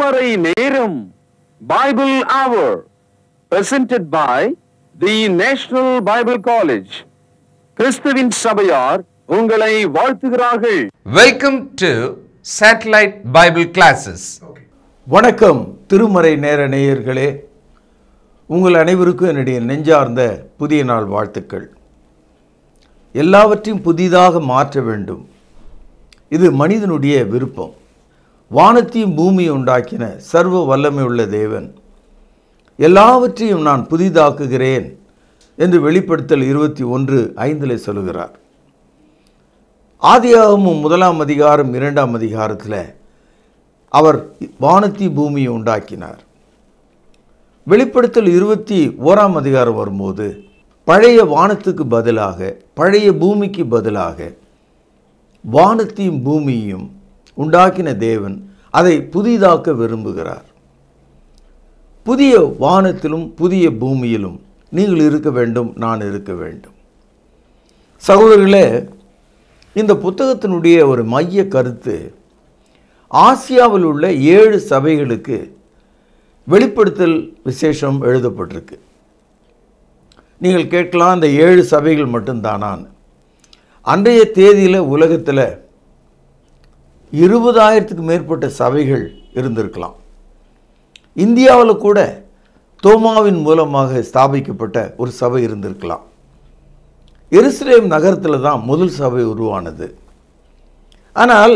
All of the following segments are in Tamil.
திருமறை நேரம் Bible Hour presented by the National Bible College. கிறிஸ்துவின் சபையார் உங்களை வாழ்த்துகிறார்கள். Welcome to Satellite Bible Classes. வணக்கம் திருமறை நேர நேயர்களே, உங்கள் அனைவருக்கும் என்னுடைய நெஞ்சார்ந்த புதிய நாள் வாழ்த்துக்கள். எல்லாவற்றையும் புதிதாக மாற்ற வேண்டும், இது மனிதனுடைய விருப்பம். வானத்தையும் பூமியை உண்டாக்கின சர்வ வல்லமை உள்ள தேவன் எல்லாவற்றையும் நான் புதிதாக்குகிறேன் என்று வெளிப்படுத்தல் 21:5 சொல்லுகிறார். ஆதியாகமம் 1 அதிகாரம் 2 அதிகாரத்தில் அவர் வானத்தையும் பூமியை உண்டாக்கினார். வெளிப்படுத்தல் 21 அதிகாரம் வரும்போது பழைய வானத்துக்கு பதிலாக, பழைய பூமிக்கு பதிலாக வானத்தையும் பூமியையும் உண்டாக்கின தேவன் அதை புதிதாக்க விரும்புகிறார். புதிய வானத்திலும் புதிய பூமியிலும் நீங்கள் இருக்க வேண்டும், நான் இருக்க வேண்டும். சகோதரர்களே, இந்த புத்தகத்தினுடைய ஒரு மைய கருத்து ஆசியாவில் உள்ள 7 சபைகளுக்கு வெளிப்படுத்தல் விசேஷம் எழுதப்பட்டிருக்கு. நீங்கள் கேட்கலாம், இந்த 7 சபைகள் மட்டும்தானான்னு. அன்றைய தேதியில் உலகத்தில் 20,000க்கு மேற்பட்ட சபைகள் இருந்திருக்கலாம். இந்தியாவில் கூட தோமாவின் மூலமாக ஸ்தாபிக்கப்பட்ட ஒரு சபை இருந்திருக்கலாம். எருசலேம் நகரத்தில் தான் முதல் சபை உருவானது. ஆனால்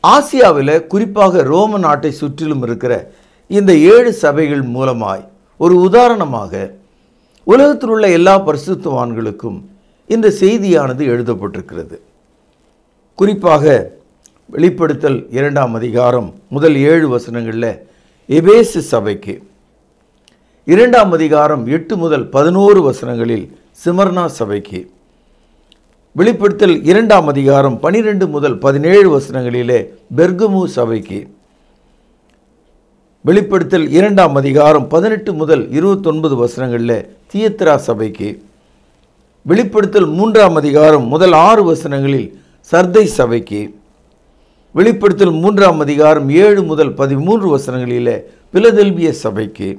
ஆசியாவில், குறிப்பாக ரோம நாட்டை சுற்றிலும் இருக்கிற இந்த 7 சபைகள் மூலமாய் ஒரு உதாரணமாக உலகத்தில் உள்ள எல்லா பரிசுத்தவான்களுக்கும் இந்த செய்தியானது எழுதப்பட்டிருக்கிறது. குறிப்பாக வெளிப்படுத்தல் 2 அதிகாரம் முதல் 7 வசனங்களில் எபேசு சபைக்கு, 2 அதிகாரம் 8 முதல் 11 வசனங்களில் சிமர்னா சபைக்கு, வெளிப்படுத்தல் 2 அதிகாரம் 12 முதல் 17 வசனங்களிலே பெர்கமு சபைக்கு, வெளிப்படுத்தல் 2 அதிகாரம் 18 முதல் 29 வசனங்களில் தியத்திரா சபைக்கு, வெளிப்படுத்தல் 3 அதிகாரம் முதல் 6 வசனங்களில் சர்தை சபைக்கு, வெளிப்படுத்தல் 3 அதிகாரம் 7 முதல் 13 வசனங்களில் பிலதெல்பிய சபைக்கு,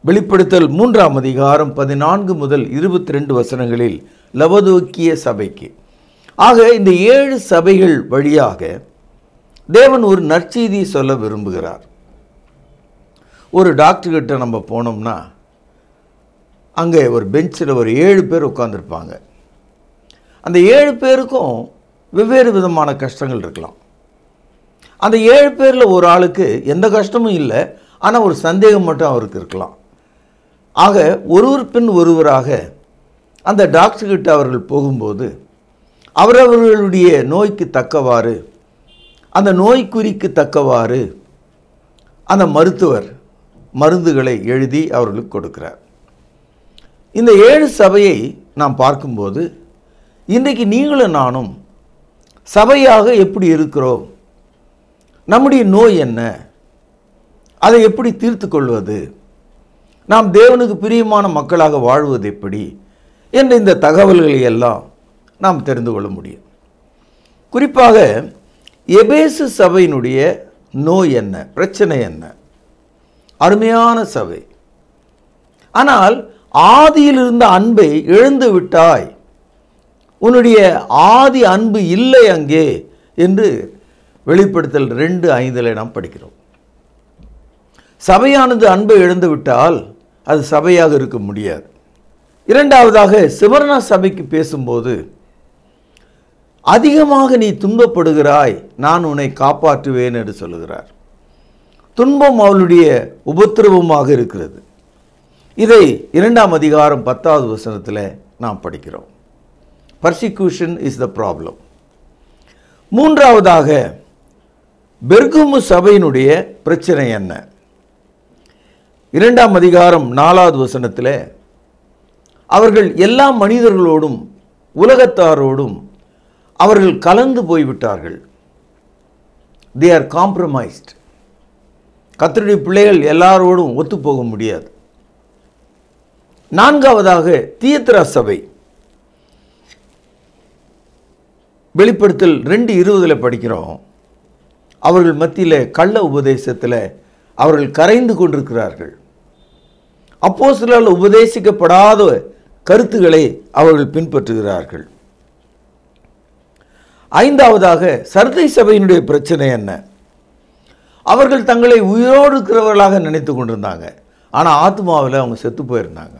வெளிப்படுத்தல் 3 அதிகாரம் 14 முதல் 22 வசனங்களில் லவோதோக்கிய சபைக்கு. ஆக இந்த 7 சபைகள் வழியாக தேவன் ஒரு நற்செய்தியை சொல்ல விரும்புகிறார். ஒரு டாக்டர்கிட்ட நம்ம போனோம்னா அங்கே ஒரு பெஞ்சில் ஒரு 7 பேர் உட்காந்துருப்பாங்க. அந்த 7 பேருக்கும் வெவ்வேறு விதமான கஷ்டங்கள் இருக்கலாம். அந்த 7 பேரில் ஒரு ஆளுக்கு எந்த கஷ்டமும் இல்லை, ஆனால் ஒரு சந்தேகம் மட்டும் அவருக்கு இருக்கலாம். ஆக ஒருவர் பின் ஒருவராக அந்த டாக்டர்கிட்ட அவர்கள் போகும்போது அவரவர்களுடைய நோய்க்கு தக்கவாறு, அந்த நோய்க்குறிக்கு தக்கவாறு அந்த மருத்துவர் மருந்துகளை எழுதி அவர்களுக்கு கொடுக்கிறார். இந்த 7 சபையை நாம் பார்க்கும்போது இன்றைக்கு நீங்களும் நானும் சபையாக எப்படி இருக்கிறோம், நம்முடைய நோய் என்ன, அதை எப்படி தீர்த்து கொள்வது, நாம் தேவனுக்கு பிரியமான மக்களாக வாழ்வது எப்படி என்ற இந்த தகவல்களை எல்லாம் நாம் தெரிந்து கொள்ள முடியும். குறிப்பாக எபேசு சபையினுடைய நோய் என்ன, பிரச்சனை என்ன? அருமையான சபை, ஆனால் ஆதியில் இருந்த அன்பை இழந்து விட்டாய், உன்னுடைய ஆதி அன்பு இல்லை அங்கே என்று வெளிப்படுத்தல் 2:5 நாம் படிக்கிறோம். சபையானது அன்பை இழந்து விட்டால் அது சபையாக இருக்க முடியாது. இரண்டாவதாக சிமர்னா சபைக்கு பேசும்போது, அதிகமாக நீ துன்பப்படுகிறாய், நான் உன்னை காப்பாற்றுவேன் என்று சொல்லுகிறார். துன்பம் அவளுடைய உபத்திரவமாக இருக்கிறது. இதை 2 அதிகாரம் 10வது வசனத்தில் நாம் படிக்கிறோம். Persecution is the problem. மூன்றாவதாக பெர்கமு சபையினுடைய பிரச்சனை என்ன? 2 அதிகாரம் 4வது வசனத்தில் அவர்கள் எல்லா மனிதர்களோடும் உலகத்தாரோடும் அவர்கள் கலந்து போய்விட்டார்கள். They are compromised. கர்த்தருடைய பிள்ளைகள் எல்லாரோடும் ஒத்து போக முடியாது. நான்காவதாக தியத்திரா சபை, வெளிப்படுத்தல் 2:20 படிக்கிறோம். அவர்கள் மத்தியில் கள்ள உபதேசத்தில் அவர்கள் கரைந்து கொண்டிருக்கிறார்கள். அப்போஸ்தலரால் உபதேசிக்கப்படாத கருத்துக்களை அவர்கள் பின்பற்றுகிறார்கள். ஐந்தாவதாக சர்தை சபையினுடைய பிரச்சனை என்ன? அவர்கள் தங்களை உயிரோடு இருக்கிறவர்களாக நினைத்து கொண்டிருந்தாங்க. ஆனால் ஆத்மாவில் அவங்க செத்து போயிருந்தாங்க.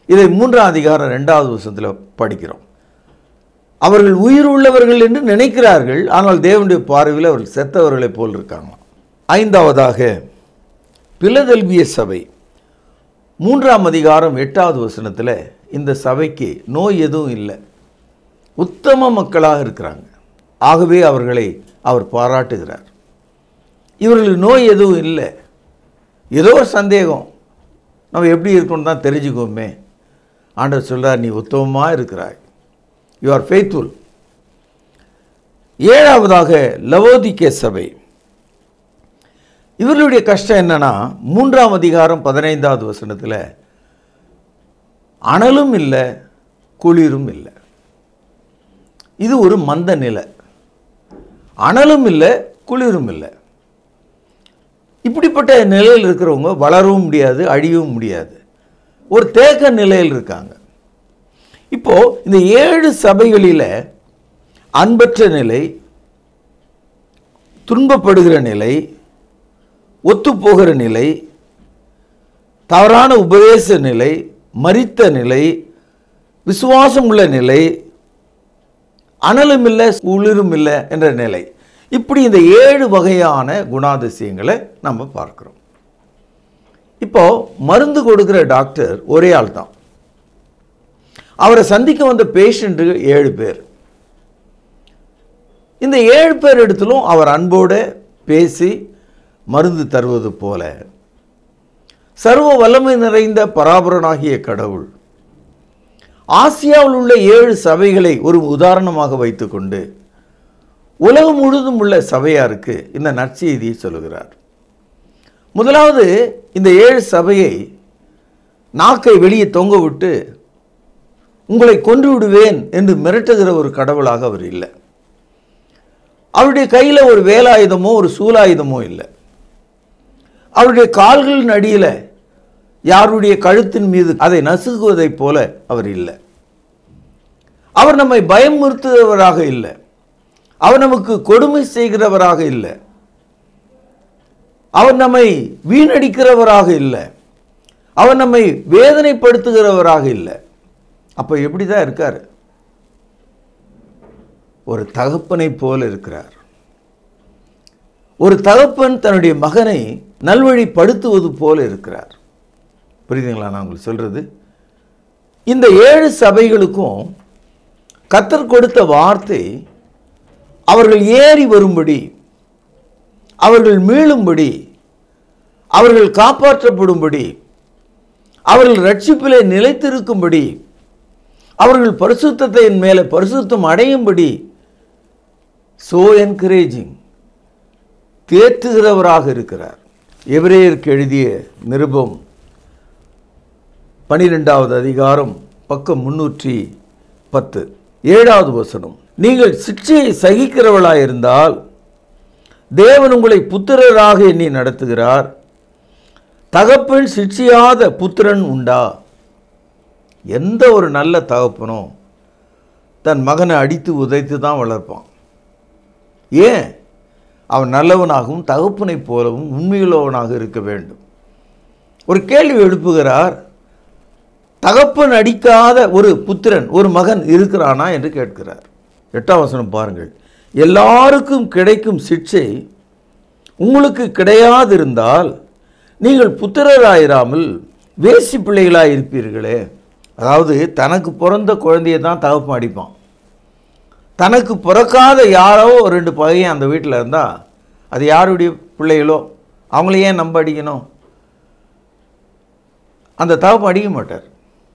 இதை 3ஆம் அதிகாரம் 2வது வசனத்தில் படிக்கிறோம். அவர்கள் உயிர் உள்ளவர்கள் என்று நினைக்கிறார்கள், ஆனால் தேவனுடைய பார்வையில் அவர்கள் செத்தவர்களை போல் இருக்காங்க. ஐந்தாவதாக பிலதெல்பிய சபை 3ஆம் அதிகாரம் 8வது வசனத்தில் இந்த சபைக்கு நோய் எதுவும் இல்லை, உத்தம மக்களாக இருக்கிறாங்க. ஆகவே அவர்களை அவர் பாராட்டுகிறார். இவர்களுக்கு நோய் எதுவும் இல்லை, ஏதோ ஒரு சந்தேகம், நம்ம எப்படி இருக்கணும்னு தான் தெரிஞ்சுக்கோமே. ஆண்டவர் சொல்கிறார், நீ உத்தமமாக இருக்கிறாய், யூ ஆர் ஃபெய்த்ஃபுல். ஏழாவதாக லவோதிக்கே சபை. இவர்களுடைய கஷ்டம் என்னன்னா 3ஆம் அதிகாரம் 15வது வசனத்தில் அனலும் இல்லை குளிரும் இல்லை. இது ஒரு மந்த நிலை, அனலும் இல்லை குளிரும் இல்லை. இப்படிப்பட்ட நிலையில் இருக்கிறவங்க வளரவும் முடியாது, அழியவும் முடியாது, ஒரு தேக்க நிலையில் இருக்காங்க. இப்போ இந்த 7 சபைகளில் அன்பற்ற நிலை, துன்பப்படுகிற நிலை, ஒத்துப்போகிற நிலை, தவறான உபதேச நிலை, மரித்த நிலை, விசுவாசம் உள்ள நிலை, அனலும் இல்லை குளிரும் இல்லை என்ற நிலை. இப்படி இந்த 7 வகையான குணாதிசயங்களை நம்ம பார்க்கிறோம். இப்போ மருந்து கொடுக்கிற டாக்டர் ஒரே ஆள் தான். அவரை சந்திக்க வந்த பேஷண்ட் 7 பேர். இந்த 7 பேர் இடத்திலும் அவர் அன்போடு பேசி மருந்து தருவது போல சர்வ வல்லமை நிறைந்த பராபரனாகிய கடவுள் ஆசியாவில் உள்ள 7 சபைகளை ஒரு உதாரணமாக வைத்துக்கொண்டு உலகம் முழுதும் உள்ள சபையாருக்கு இந்த நற்செய்தியை சொல்லுகிறார். முதலாவது, இந்த 7 சபையை நாக்கை வெளியே தொங்க விட்டு உங்களை கொன்று விடுவேன் என்று மிரட்டுகிற ஒரு கடவுளாக அவர் இல்லை. அவருடைய கையில் ஒரு வேலாயுதமோ ஒரு சூலாயுதமோ இல்லை. அவருடைய கால்களின் அடியில் யாருடைய கழுத்தின் மீது அதை நசுக்குவதைப் போல அவர் இல்லை. அவர் நம்மை பயமுறுத்துகிறவராக இல்லை. அவர் நமக்கு கொடுமை செய்கிறவராக இல்லை. அவர் நம்மை வீணடிக்கிறவராக இல்லை. அவர் நம்மை வேதனைப்படுத்துகிறவராக இல்லை. அப்போ எப்படி தான் இருக்கார்? ஒரு தகப்பனை போல இருக்கிறார். ஒரு தகப்பன் தன்னுடைய மகனை நல்வழிப்படுத்துவது போல இருக்கிறார். புரியுதுங்களா நான் உங்களுக்கு சொல்றது? இந்த 7 சபைகளுக்கும் கர்த்தர் கொடுத்த வார்த்தை அவர்கள் ஏறி வரும்படி, அவர்கள் மீளும்படி, அவர்கள் காப்பாற்றப்படும்படி, அவர்கள் ரட்சிப்பிலே நிலைத்திருக்கும்படி, அவர்கள் பரிசுத்தத்தின் மேலே பரிசுத்தம் அடையும்படி சோ என்கரேஜிங், தேற்றுகிறவராக இருக்கிறார். எபிரேயருக்கு எழுதிய நிருபம் 12வது அதிகாரம் பக்கம் 310 7வது வசனம். நீங்கள் சிட்சையை சகிக்கிறவளாயிருந்தால் தேவன் உங்களை புத்திரராக எண்ணி நடத்துகிறார். தகப்பன் சிட்சியாத புத்திரன் உண்டா? எந்த ஒரு நல்ல தகப்பனும் தன் மகனை அடித்து உதைத்து தான் வளர்ப்பான். ஏன்? அவன் நல்லவனாகவும் தகப்பனைப் போலவும் உண்மையுள்ளவனாக இருக்க வேண்டும். ஒரு கேள்வி எழுப்புகிறார், தகப்பன் அடிக்காத ஒரு புத்திரன், ஒரு மகன் இருக்கிறானா என்று கேட்கிறார். 8ஆம் வசனம் பாருங்கள். எல்லாருக்கும் கிடைக்கும் சிட்சை உங்களுக்கு கிடையாதிருந்தால் நீங்கள் புத்திரராயிராமல் வேசி பிள்ளைகளாக இருப்பீர்களே. அதாவது தனக்கு பிறந்த குழந்தையை தான் தகப்பன் அடிப்பான். தனக்கு பிறக்காத யாரோ 2 பையன் அந்த வீட்டில் இருந்தால் அது யாருடைய பிள்ளைகளோ அவங்கள ஏன் நம்ம அடிக்கணும்? அந்த தகப்பன் அடிக்க மாட்டார்.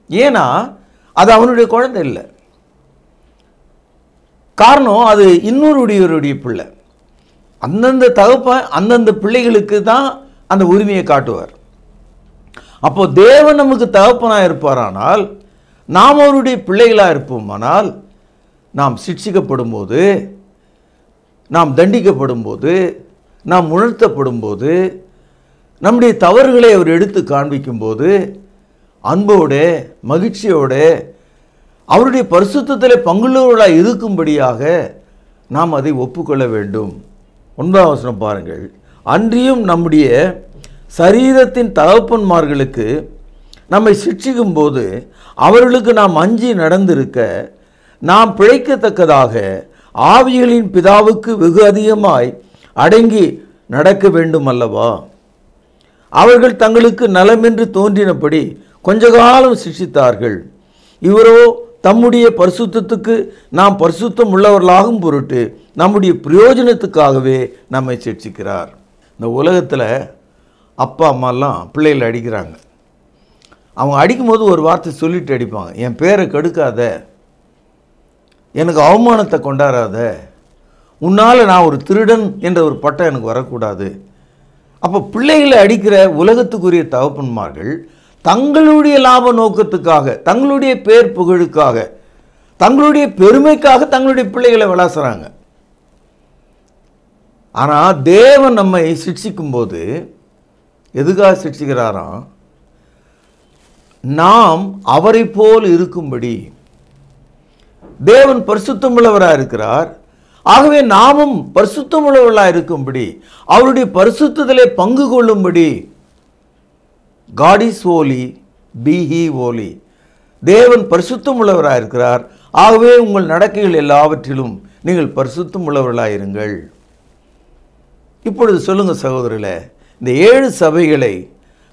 ஏன்னா அது அவனுடைய குழந்தை இல்லை. காரணம், அது இன்னொருடைய பிள்ளை. அந்தந்த தகப்பன் அந்தந்த பிள்ளைகளுக்கு தான் அந்த உரிமையை காட்டுவார். அப்போ தேவன் நமக்கு தகப்பனாக இருப்பாரானால், நாம் அவருடைய பிள்ளைகளாக இருப்போமானால், நாம் சிட்சிக்கப்படும் போது நாம் தண்டிக்கப்படும் போது, நாம் உணர்த்தப்படும் போது, நம்முடைய தவறுகளை அவர் எடுத்து காண்பிக்கும் போது அன்போட மகிழ்ச்சியோட அவருடைய பரிசுத்தத்திலே பங்குள்ளவர்களாக இருக்கும்படியாக நாம் அதை ஒப்புக்கொள்ள வேண்டும். 9ஆம் வசனம் பாருங்கள். அன்றியும் நம்முடைய சரீரத்தின் தகப்பன்மார்களுக்கு நம்மை சிட்சிக்கும் போது அவர்களுக்கு நாம் அஞ்சி நடந்திருக்க நாம் பிழைக்கத்தக்கதாக ஆவிகளின் பிதாவுக்கு வெகு அதிகமாய் அடங்கி நடக்க வேண்டும் அல்லவா? அவர்கள் தங்களுக்கு நலமென்று தோன்றினபடி கொஞ்ச காலம் சிட்சித்தார்கள். இவரோ தம்முடைய பரிசுத்தத்துக்கு நாம் பரிசுத்தம் உள்ளவர்களாகும் பொருட்டு நம்முடைய பிரயோஜனத்துக்காகவே நம்மை சிட்சிக்கிறார். இந்த உலகத்தில் அப்பா அம்மாலாம் பிள்ளைகளை அடிக்கிறாங்க. அவங்க அடிக்கும்போது ஒரு வார்த்தை சொல்லிட்டு அடிப்பாங்க, என் பேரை கெடுக்காத, எனக்கு அவமானத்தை கொண்டாடாத, உன்னால் நான் ஒரு திருடன் என்ற ஒரு பட்டம் எனக்கு வரக்கூடாது. அப்போ பிள்ளைகளை அடிக்கிற உலகத்துக்குரிய தகப்பன்மார்கள் தங்களுடைய லாப நோக்கத்துக்காக, தங்களுடைய பேர் புகழுக்காக, தங்களுடைய பெருமைக்காக தங்களுடைய பிள்ளைகளை விளாசுறாங்க. ஆனால் தேவன் நம்மை சிட்சிக்கும் போது எதுக்காக சிட்சிக்கிறாராம்? நாம் அவரை போல் இருக்கும்படி. தேவன் பரிசுத்தமுள்ளவராக இருக்கிறார். ஆகவே நாமும் பரிசுத்தமுள்ளவர்களாக இருக்கும்படி, அவருடைய பரிசுத்தத்திலே பங்கு கொள்ளும்படி. God is holy, be he holy. தேவன் பரிசுத்தம் உள்ளவராக இருக்கிறார். ஆகவே உங்கள் நடக்கைகள் எல்லாவற்றிலும் நீங்கள் பரிசுத்தம் உள்ளவர்களாக இருங்கள். இப்பொழுது சொல்லுங்க சகோதரர்களே, இந்த 7 சபைகளை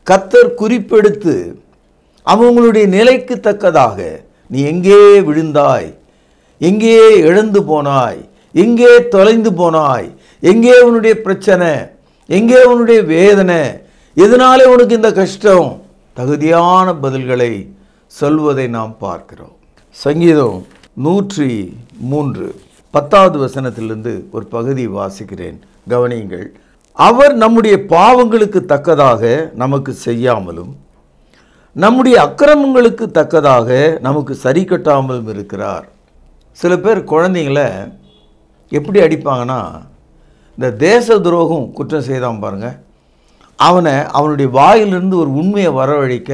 கர்த்தர் குறிப்பெடுத்து அவங்களுடைய நிலைக்கு தக்கதாக, நீ எங்கே விழுந்தாய், எங்கே இழந்து போனாய், எங்கே தொலைந்து போனாய், எங்கே உன்னுடைய பிரச்சனை, எங்கே உன்னுடைய வேதனை, எதனாலே உனக்கு இந்த கஷ்டம், தகுதியான பதில்களை சொல்வதை நாம் பார்க்கிறோம். சங்கீதம் 103 10வது வசனத்திலிருந்து ஒரு பகுதி வாசிக்கிறேன், கவனியுங்கள். அவர் நம்முடைய பாவங்களுக்கு தக்கதாக நமக்கு செய்யாமலும் நம்முடைய அக்கிரமங்களுக்கு தக்கதாக நமக்கு சரி கட்டாமலும் இருக்கிறார். சில பேர் குழந்தைங்கள எப்படி அடிப்பாங்கன்னா, இந்த தேச துரோகம் குற்றம் செய்தான் பாருங்க, அவனுடைய வாயிலிருந்து ஒரு உண்மையை வரவழைக்க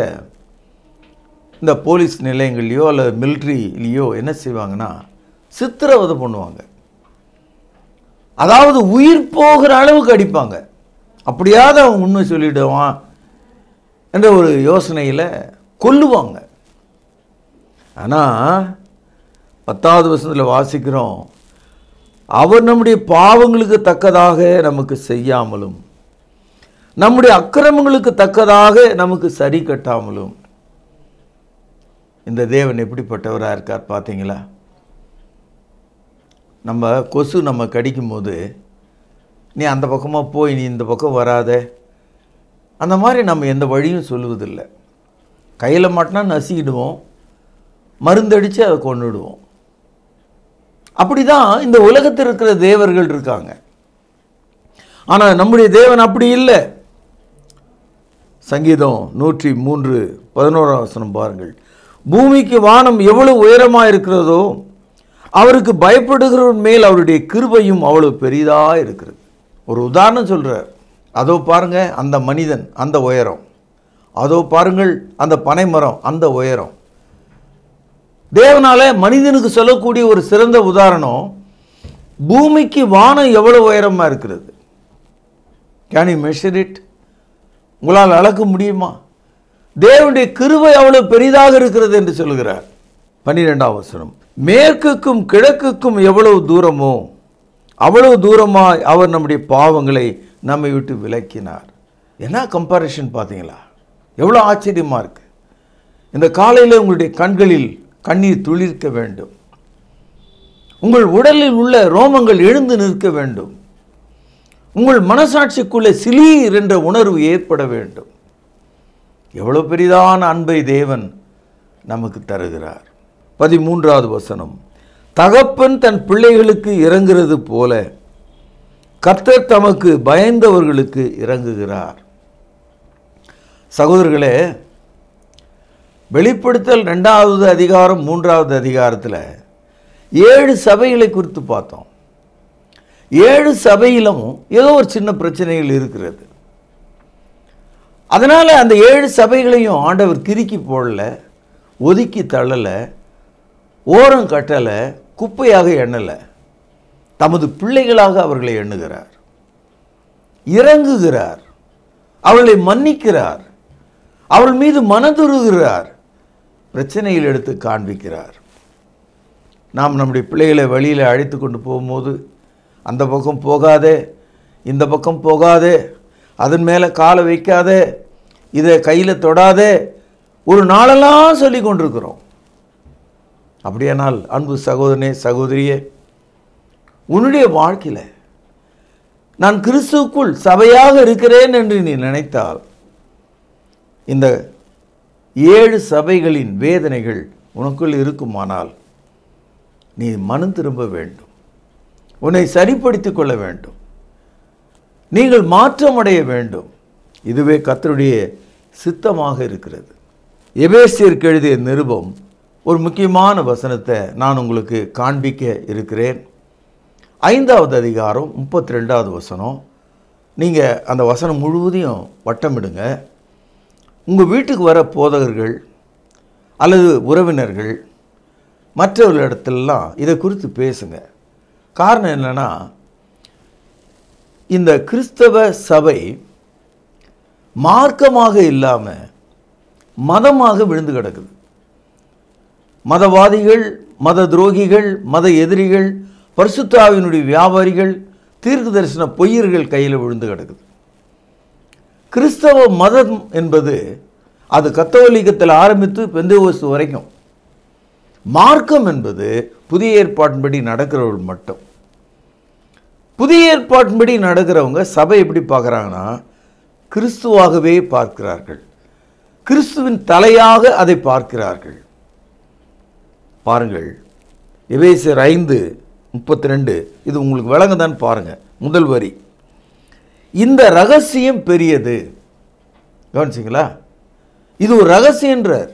இந்த போலீஸ் நிலையங்கள்லையோ அல்லது மிலிட்ரிலேயோ என்ன செய்வாங்கன்னா சித்திரவதை பண்ணுவாங்க. அதாவது உயிர் போகிற அளவுக்கு அடிப்பாங்க. அப்படியாவது அவன் உண்மை சொல்லிடுவான் என்ற ஒரு யோசனையில் கொல்லுவாங்க. ஆனால் 10வது வசனத்தில் வாசிக்கிறோம், அவர் நம்முடைய பாவங்களுக்கு தக்கதாக நமக்கு செய்யாமலும் நம்முடைய அக்கிரமங்களுக்கு தக்கதாக நமக்கு சரி கட்டாமலும். இந்த தேவன் எப்படிப்பட்டவராக இருக்கார் பார்த்தீங்களா? நம்ம கொசு நம்ம கடிக்கும் போது, நீ அந்த பக்கமாக போய் நீ இந்த பக்கம் வராத, அந்த மாதிரி நம்ம எந்த வழியும் சொல்லுவதில்லை. கையில் மாட்டினா நசிக்கிடுவோம், மருந்தடித்து அதை கொண்டுடுவோம். அப்படி தான் இந்த உலகத்தில் இருக்கிற தேவர்கள் இருக்காங்க. ஆனால் நம்முடைய தேவன் அப்படி இல்லை. சங்கீதம் 103 11ஆம் வசனம் பாருங்கள். பூமிக்கு வானம் எவ்வளவு உயரமாக இருக்கிறதோ அவருக்கு பயப்படுகிறவன் மேல் அவருடைய கிருபையும் அவ்வளவு பெரிதாக இருக்கிறது. ஒரு உதாரணம் சொல்கிறார். அதோ பாருங்க அந்த மனிதன் அந்த உயரம், அதோ பாருங்கள் அந்த பனைமரம் அந்த உயரம். தேவனால மனிதனுக்கு சொல்லக்கூடிய ஒரு சிறந்த உதாரணம், பூமிக்கு வானம் எவ்வளவு உயரமாக இருக்கிறது. Can you measure it? உங்களால் அளக்க முடியுமா? தேவனுடைய கிருபை அவ்வளவு பெரிதாக இருக்கிறது என்று சொல்கிறார். 12ஆம் வசனம், மேற்குக்கும் கிழக்குக்கும் எவ்வளவு தூரமோ அவ்வளவு தூரமாய் அவர் நம்முடைய பாவங்களை நம்மை விட்டு விலக்கினார். என்ன கம்பாரிஷன் பார்த்தீங்களா? எவ்வளோ ஆச்சரியமாக இருக்கு. இந்த காலையில் உங்களுடைய கண்களில் கண்ணீர் துளிர்க்க வேண்டும். உங்கள் உடலில் உள்ள ரோமங்கள் எழுந்து நிற்க வேண்டும். உங்கள் மனசாட்சிக்குள்ளே சிலீர் என்ற உணர்வு ஏற்பட வேண்டும். எவ்வளோ பெரிதான அன்பை தேவன் நமக்கு தருகிறார். 13வது வசனம், தகப்பன் தன் பிள்ளைகளுக்கு இறங்குகிறது போல கர்த்தர் தமக்கு பயந்தவர்களுக்கு இறங்குகிறார். சகோதரர்களே, வெளிப்படுத்தல் 2வது அதிகாரம் 3வது அதிகாரத்தில் 7 சபைகளை குறித்து பார்த்தோம். 7 சபையிலும் ஏதோ ஒரு சின்ன பிரச்சனைகள் இருக்கிறது. அதனால் அந்த 7 சபைகளையும் ஆண்டவர் கிறுக்கி போடல, ஒதுக்கி தள்ளலை, ஓரம் கட்டலை, குப்பையாக எண்ணலை. தமது பிள்ளைகளாக அவர்களை எண்ணுகிறார், இறங்குகிறார், அவர்களை மன்னிக்கிறார், அவள் மீது மனதுருகிறார், பிரச்சனையில் எடுத்து காண்பிக்கிறார். நாம் நம்முடைய பிள்ளைகளை வழியில் அழைத்து கொண்டு போகும்போது அந்த பக்கம் போகாதே, இந்த பக்கம் போகாதே, அதன் மேலே காலை வைக்காதே, இதை கையில் தொடாதே, ஒரு நாளெல்லாம் சொல்லி கொண்டிருக்கிறோம். அப்படியானால் அன்பு சகோதரனே, சகோதரியே, உன்னுடைய வாழ்க்கையில் நான் கிறிஸ்துவுக்குள் சபையாக இருக்கிறேன் என்று நீ நினைத்தால் இந்த 7 சபைகளின் வேதனைகள் உனக்குள் இருக்குமானால் நீ மனம் திரும்ப வேண்டும், உன்னை சரிப்படுத்திக் கொள்ள வேண்டும், நீங்கள் மாற்றமடைய வேண்டும். இதுவே கர்த்தருடைய சித்தமாக இருக்கிறது. எபேசியருக்கு எழுதிய நிருபம் ஒரு முக்கியமான வசனத்தை நான் உங்களுக்கு காண்பிக்க இருக்கிறேன். 5வது அதிகாரம் 32வது வசனம். நீங்கள் அந்த வசனம் முழுவதையும் வட்டமிடுங்க. உங்கள் வீட்டுக்கு வர போதகர்கள் அல்லது உறவினர்கள் மற்றவர்களிடத்திலெல்லாம் இதை குறித்து பேசுங்க. காரணம் என்னென்னா, இந்த கிறிஸ்தவ சபை மார்க்கமாக இல்லாமல் மதமாக விழுந்து கிடக்குது. மதவாதிகள், மத துரோகிகள், மத எதிரிகள், பரிசுத்த ஆவியினுடைய வியாபாரிகள், தீர்க்க தரிசன பொய்யர்கள் கையில் விழுந்து கிடக்குது. கிறிஸ்தவ மதம் என்பது அது கத்தோலிக்கத்தில் ஆரம்பித்து பெந்தேகோஸ்து வரைக்கும். மார்க்கம் என்பது புதிய ஏற்பாட்டின்படி நடக்கிறவர்கள் மட்டும். புதிய ஏற்பாட்டின்படி நடக்கிறவங்க சபை எப்படி பார்க்குறாங்கன்னா, கிறிஸ்துவாகவே பார்க்கிறார்கள், கிறிஸ்துவின் தலையாக அதை பார்க்கிறார்கள். பாருங்கள், எபேசியர் 5:32, இது உங்களுக்கு விளங்குதான்னு பாருங்கள். முதல் வரி, இந்த ரகசியம் பெரியது. கவனிச்சிங்களா? இது ஒரு ரகசியன்றார்.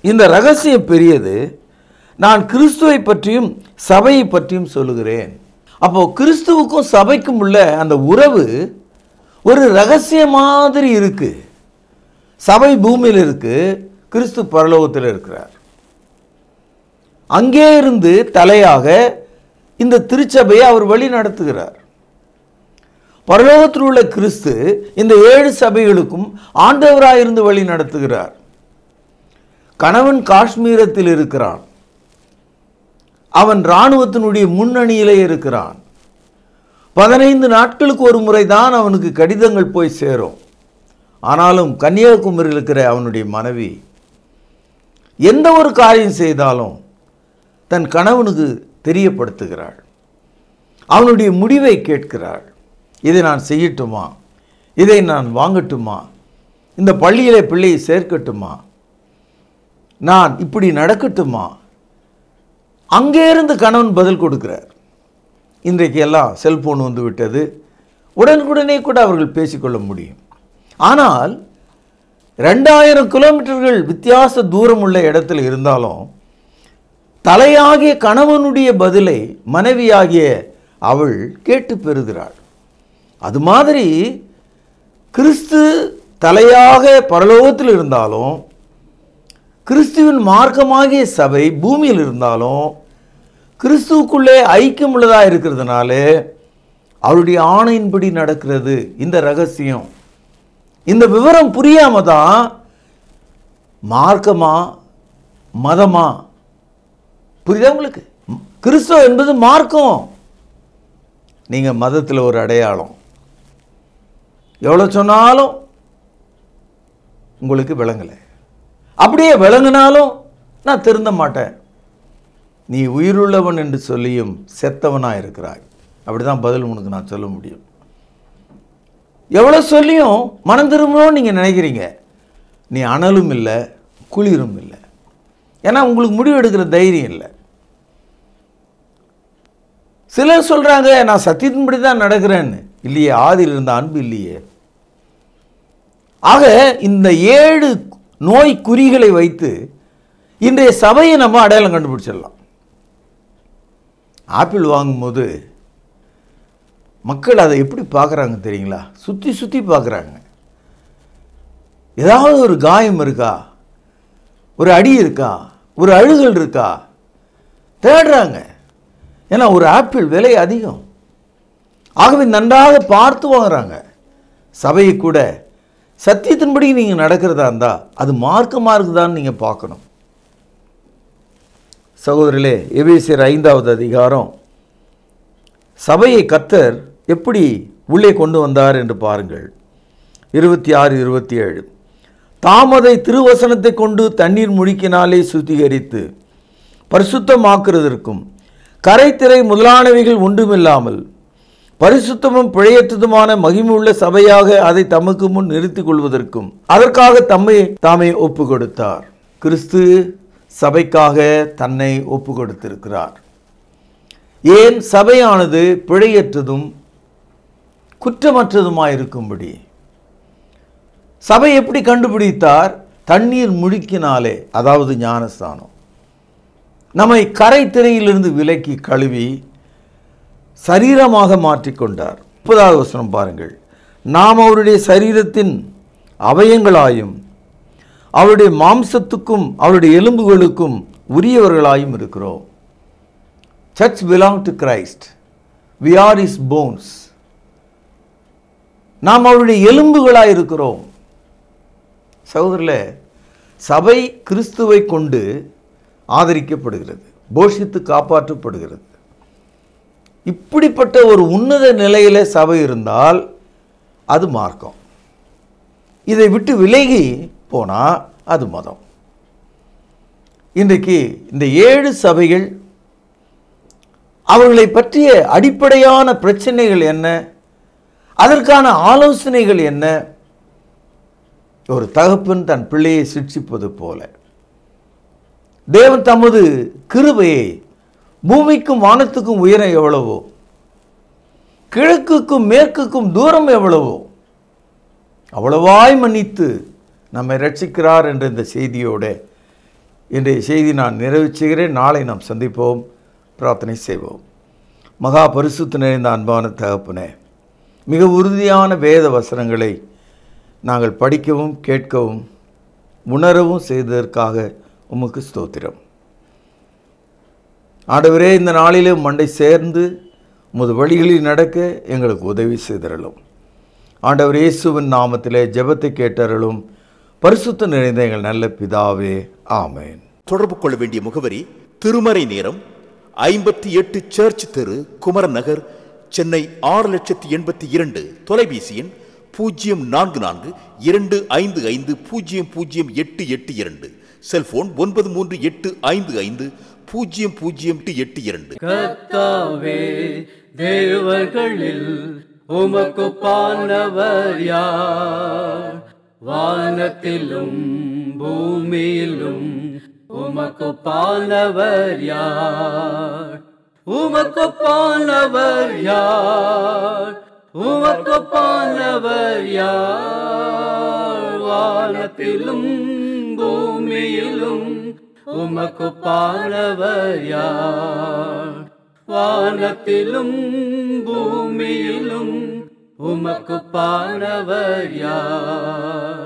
இந்த ரகசியம் பெரியது, நான் கிறிஸ்துவை பற்றியும் சபையை பற்றியும் சொல்லுகிறேன். அப்போ கிறிஸ்துவுக்கும் சபைக்கும் உள்ள அந்த உறவு ஒரு ரகசிய மாதிரி இருக்கு. சபை பூமியில் இருக்கு, கிறிஸ்து பரலோகத்தில் இருக்கிறார். அங்கே இருந்து தலையாக இந்த திருச்சபையை அவர் வழி நடத்துகிறார். பரலோகத்தில் உள்ள கிறிஸ்து இந்த 7 சபைகளுக்கும் ஆண்டவராயிருந்து வழி நடத்துகிறார். கணவன் காஷ்மீரத்தில் இருக்கிறான், அவன் இராணுவத்தினுடைய முன்னணியிலே இருக்கிறான். 15 நாட்களுக்கு ஒரு முறைதான் அவனுக்கு கடிதங்கள் போய் சேரும். ஆனாலும் கன்னியாகுமரியில் இருக்கிற அவனுடைய மனைவி எந்த ஒரு காரியம் செய்தாலும் தன் கணவனுக்கு தெரியப்படுத்துகிறாள். அவனுடைய முடிவை கேட்கிறாள். இதை நான் செய்யட்டுமா, இதை நான் வாங்கட்டுமா, இந்த பள்ளியிலே பிள்ளையை சேர்க்கட்டுமா, நான் இப்படி நடக்கட்டுமா? அங்கே இருந்து கணவன் பதில் கொடுக்கிறார். இன்றைக்கு எல்லாம் செல்போன் வந்து விட்டது, உடனுக்குடனே கூட அவர்கள் பேசிக்கொள்ள முடியும். ஆனால் 2000 கிலோமீட்டர்கள் வித்தியாச தூரம் உள்ள இடத்துல இருந்தாலும் தலையாகிய கணவனுடைய பதிலை மனைவியாகிய அவள் கேட்டு பெறுகிறாள். அது மாதிரி கிறிஸ்து தலையாக பரலோகத்தில் இருந்தாலும், கிறிஸ்துவின் மார்க்கமாகிய சபை பூமியில் இருந்தாலும், கிறிஸ்துவுக்குள்ளே ஐக்கியம் உள்ளதாக இருக்கிறதுனால அவருடைய ஆணையின்படி நடக்கிறது. இந்த ரகசியம், இந்த விவரம் புரியாம தான் மார்க்கமா மதமா, புரியுதா உங்களுக்கு? கிறிஸ்துவ என்பது மார்க்கம், நீங்க மதத்தில் ஒரு அடையாளம். எவ்வளோ சொன்னாலும் உங்களுக்கு விளங்கலை. அப்படியே விளங்கினாலும் நான் திருந்த மாட்டேன், நீ உயிருள்ளவன் என்று சொல்லியும் செத்தவனாக இருக்கிறாய். அப்படிதான் பதில் உனக்கு நான் சொல்ல முடியும். எவ்வளோ சொல்லியும் மனம் திரும்பணும்னு நீங்கள் நினைக்கிறீங்க, நீ அனலும் இல்லை குளிரும் இல்லை. ஏன்னா உங்களுக்கு முடிவு எடுக்கிற தைரியம் இல்லை. சிலர் சொல்கிறாங்க நான் சத்தியத்தின்படி தான் நடக்கிறேன்னு. இல்லையே, ஆதியில் இருந்த அன்பு இல்லையே. ஆக இந்த 7 நோய் குறிகளை வைத்து இன்றைய சபையை நம்ம அடையாளம் கண்டுபிடிச்சிடலாம். ஆப்பிள் வாங்கும்போது மக்கள் அதை எப்படி பார்க்குறாங்க தெரியுங்களா? சுற்றி சுற்றி பார்க்குறாங்க. ஏதாவது ஒரு காயம் இருக்கா, ஒரு அடி இருக்கா, ஒரு அழுகல் இருக்கா, தேடுறாங்க. ஏன்னா ஒரு ஆப்பிள் விலை அதிகம். ஆகவே நன்றாக பார்த்து வாங்குறாங்க. சபையை கூட சத்தியத்தின்படி நீங்கள் நடக்கிறதா இருந்தால் அது மார்க்கமாக இருக்குதான்னு நீங்கள் பார்க்கணும். சகோதரர்களே, எபேசியர் 5வது அதிகாரம் சபையை கர்த்தர் எப்படி உள்ளே கொண்டு வந்தார் என்று பாருங்கள். 26, 27. தாமதை திருவசனத்தை கொண்டு தண்ணீர் முழுக்கினாலே சுத்திகரித்து பரிசுத்தமாக்குறதற்கும் கரைத்திரை முதலானவைகள் ஒன்றுமில்லாமல் பரிசுத்தமும் பிழையற்றதுமான மகிமையுள்ள சபையாக அதை தமக்கு முன் நிறுத்திக் கொள்வதற்கும் அதற்காக தாமே ஒப்பு கொடுத்தார். கிறிஸ்து சபைக்காக தன்னை ஒப்பு கொடுத்திருக்கிறார். ஏன்? சபையானது பிழையற்றதும் குற்றமற்றதுமாயிருக்கும்படி. சபை எப்படி கண்டுபிடித்தார்? தண்ணீர் முழுக்கினாலே, அதாவது ஞானஸ்தானம். நம்மை கரை திரையிலிருந்து விலக்கி கழுவி சரீரமாக மாற்றிக்கொண்டார். 30வது வசனம் பாருங்கள். நாம் அவருடைய சரீரத்தின் அவயங்களாயும் அவருடைய மாம்சத்துக்கும் அவருடைய எலும்புகளுக்கும் உரியவர்களாயும் இருக்கிறோம். Church belong to Christ. We are his bones. நாம் அவருடைய எலும்புகளாய் இருக்கிறோம். சகோதரர்களே, சபை கிறிஸ்துவை கொண்டு ஆதரிக்கப்படுகிறது, போஷித்து காப்பாற்றப்படுகிறது. இப்படிப்பட்ட ஒரு உன்னத நிலையில் சபை இருந்தால் அது மார்க்கம். இதை விட்டு விலகி போனால் அது மதம். இன்றைக்கு இந்த 7 சபைகள், அவர்களை பற்றிய அடிப்படையான பிரச்சனைகள் என்ன, அதற்கான ஆலோசனைகள் என்ன? ஒரு தகப்பன் தன் பிள்ளையை சிட்சிப்பது போல தேவன் தமது கிருபையை பூமிக்கும் வானத்துக்கும் உயரம் எவ்வளவோ, கிழக்குக்கும் மேற்குக்கும் தூரம் எவ்வளவோ அவ்வளவாய் மன்னித்து நம்மை ரட்சிக்கிறார் என்ற இந்த செய்தியோடு இன்றைய செய்தி நான் நிறைவு செய்கிறேன். நாளை நாம் சந்திப்போம், பிரார்த்தனை செய்வோம். மகா பரிசுத்த நிறைந்த அன்பான தகப்பனே, மிக உறுதியான வேத வசனங்களை நாங்கள் படிக்கவும் கேட்கவும் உணரவும் செய்ததற்காக உமக்கு ஸ்தோத்திரம். ஆண்டவரே, இந்த நாளிலே மண்டை சேர்ந்து உமது வழிகளில் நடக்க எங்களுக்கு உதவி செய்தருளும். ஆண்டவர் இயேசுவின் நாமத்திலே ஜெபத்தை கேட்டருளும். பரிசுத்த நிறைந்த எங்கள் நல்ல பிதாவே, ஆமென். தொடர்பு கொள்ள வேண்டிய முகவரி: திருமறை நேரம், 58 சர்ச் தெரு, குமரன் நகர், சென்னை 6,82,000. தொலைபேசி எண் 044255000882. செல்போன் 9385500882. கர்த்தாவே, தேவர்களில் உமக்குப்பானவர் யார்? வானத்திலும் பூமியிலும் உமக்குப்பானவர் யார்? உமக்குப்பானவர் யார்? உமக்குப்பானவர் யார்? வானத்திலும் பூமியிலும் உமக்குப்பானவர் யார்? வானத்திலும் பூமியிலும் உமக்குப்பானவர் யார்?